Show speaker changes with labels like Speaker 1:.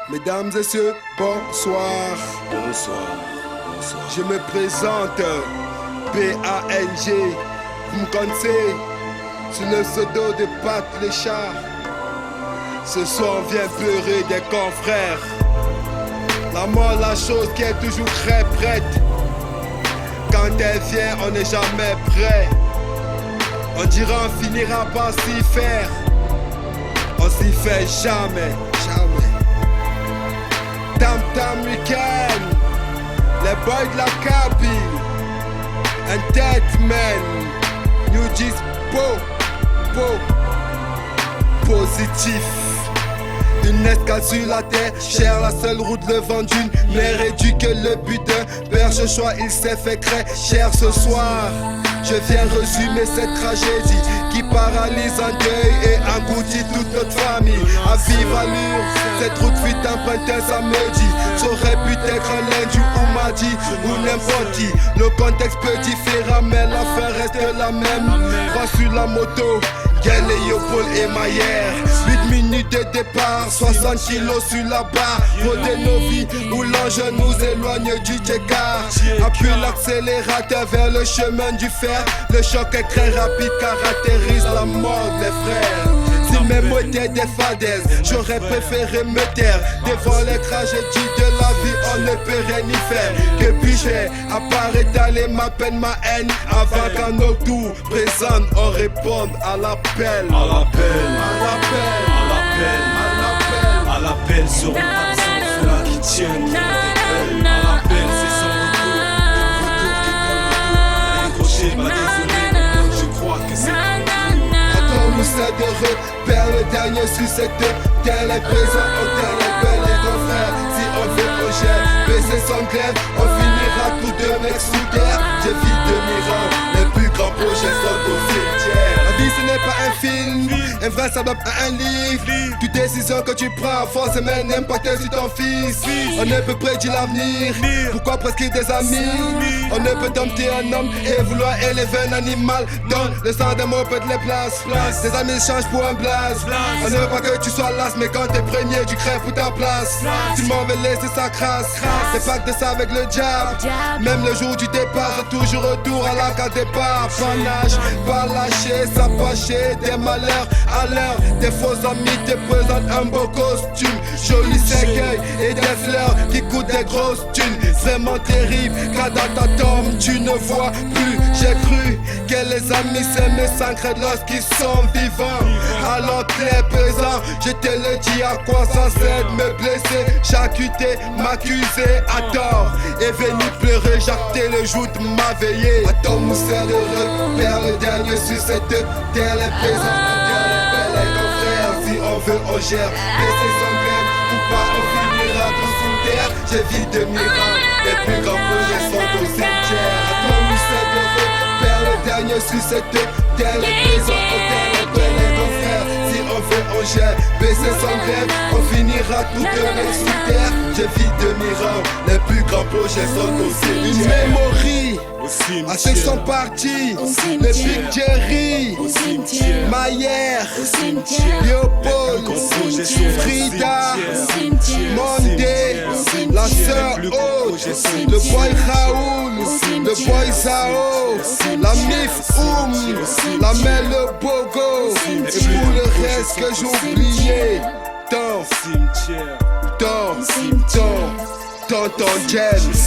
Speaker 1: Mesdames et messieurs, bonsoir.
Speaker 2: Bonsoir, bonsoir.
Speaker 1: Je me présente, PANG. Vous me connaissez, sur le pseudo de Pat le chat. Ce soir, on vient pleurer des confrères. La mort, la chose qui est toujours très prête. Quand elle vient, on n'est jamais prêt. On dira on finira par s'y faire. On s'y fait jamais, jamais. Tam Tam Weekend, les boys de la cabine, un tête man, New Dispo, positif. Une escale sur la terre, cher la seule route, le vent d'une mer réduit que le but d'un père, ce choix il s'est fait créer, cher ce soir. Je viens résumer cette tragédie qui paralyse un deuil et engloutit toute notre famille. À vive allure, cette route fut un printemps samedi. Ça aurait pu être un lundi ou mardi ou n'importe qui. Le contexte peut différer mais la fin reste la même. Crois sur la moto, Léopold et Maillère. 8 minutes de départ, 60 kilos sur la barre. Roder nos vies où l'enjeu nous éloigne du Tchekar. Appuie l'accélérateur vers le chemin du fer. Le choc est très rapide, caractérise la mort des frères. Si mes mots étaient des fadaises, j'aurais préféré me taire. Devant les tragédies de la vie, on ne peut rien y faire. Que puis-je faire, à part étaler ma peine, ma haine, avant qu'à nos tours présents, on réponde à l'appel.
Speaker 2: À l'appel,
Speaker 1: à l'appel,
Speaker 2: à l'appel,
Speaker 1: à l'appel,
Speaker 2: à l'appel sur une personne ceux-là qui tiennent, qui appellent. À l'appel, c'est son retour, le retour qui prend le tour. Décroché, pas désolé, je crois que c'est
Speaker 1: nous c'est heureux, père le dernier sur cette terre. Tel est présent, tel est bel et ton frère. Si on veut, on gère, baisser son glaive, on finira tous deux mecs sous terre. J'ai vie de mirage, les plus grands projets sont au cimetière. La vie ce n'est pas un film, un vrai ça doit pas un livre. Toute décision que tu prends, forcément n'impacte sur ton fils. On ne peut prédire l'avenir, pourquoi prescrire des amis? On ne peut dompter un homme et vouloir élever un animal. Donne le sang des mots peut te les places. Tes amis changent pour un blaze. On ne veut pas que tu sois las, mais quand t'es premier, tu crèves pour ta place. Tu m'en veux laisser sa crasse. C'est pas que de ça avec le diable. Même le jour du départ, c'est toujours retour à la case départ. Panache, pas lâcher, s'apacher des malheurs à l'heure. Des faux amis te présentent un beau costume, joli cercueil et des fleurs qui coûtent des grosses thunes. Vraiment terrible, car dans ta tombe tu ne vois plus. J'ai cru que les amis s'aimaient sans crainte lorsqu'ils sont vivants. Alors très pesant, je te le dis à quoi ça sert de me blesser. J'accusé, m'accuser à tort et venu pleurer, jacter le jour de ma veillée. À ton mousseur de repère, le dernier sur cette terre est présent. Si on veut, on gère. Baisser son glaive ou pas, on finira tous sous terre. J'ai vie de miracle, les plus grands projets sont au cimetière. Attends, nous c'est de repère, le dernier sur cette terre est présent. On est ton frère. Si on veut, on gère. Baisser son glaive, on finira tout de sous terre. J'ai vie de miracle, les plus grands projets sont au cimetière. Une mémorie à ceux qui sont partis, le Big Jerry, Maillère, Léopold, Frida, Monday, la sœur Haute, le boy Raoul, le boy Zao, la Mif la mère le Bogo, et pour le reste que j'ai oublié, Tonton James.